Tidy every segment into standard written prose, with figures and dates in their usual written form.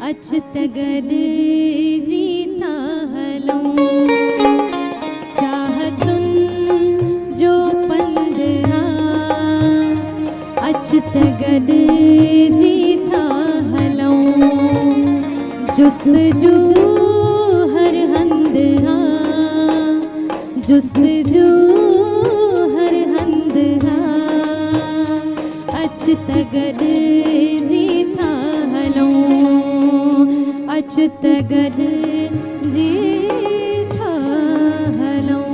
अचतगड जीता हलऊं चाहतुन जो पंदहा अचतगड जीता हलऊं जुस्तजू हर हंदहा जुस्तजू हर हंदहा अचतगड जीता हलऊं अचतगड जीता हलऊं।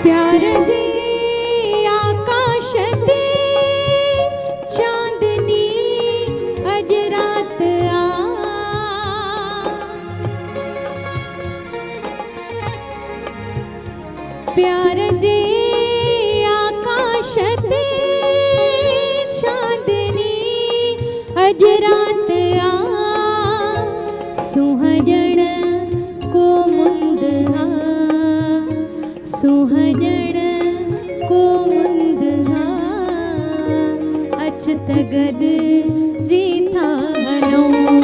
प्यार जे आकाश ते चांदनी अज रात आ प्यार जे आकाश ते चांदनी अज रात आ सुहजण को मुंदहा सुहजण को मुंदहा अचतगड जीता हलऊं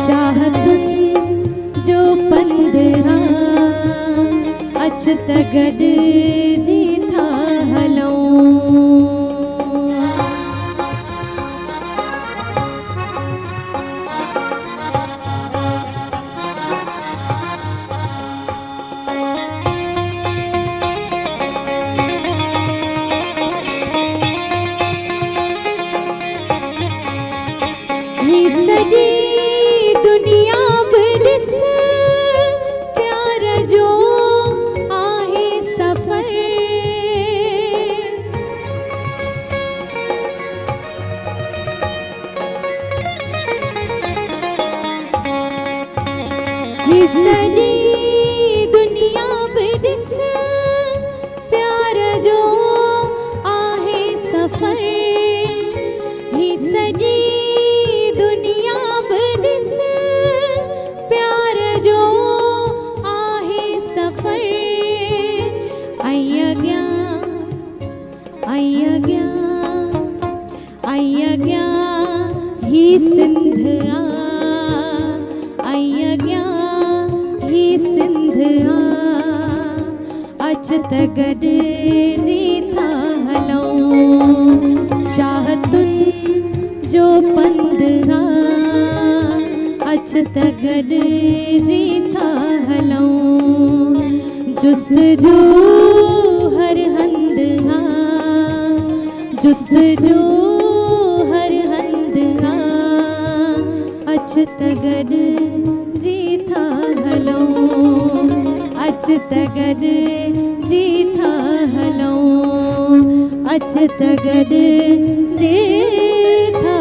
चाहतुन जो पंदहा अचतगड जीता हलऊं। सॼी दुनिया बॾिस प्यार जो आहे सफ़र ही सॼी दुनिया बॾिस प्यार जो आहे सफ़र ही सॼी दुनिया बॾिस प्यार जो आहे सफ़र ऐं अॻियां ही सिंध आ ऐं अॻियां ही सिंध आ अचतगड जीता हलऊं चाहतुन जो पंदहा अचतगड जीता हलऊं जुस्तजू हर हंदहा जुस्तजू हर हंदहा अचतगड जीता हलऊं अचतगड जीता हलऊं अचतगड जीता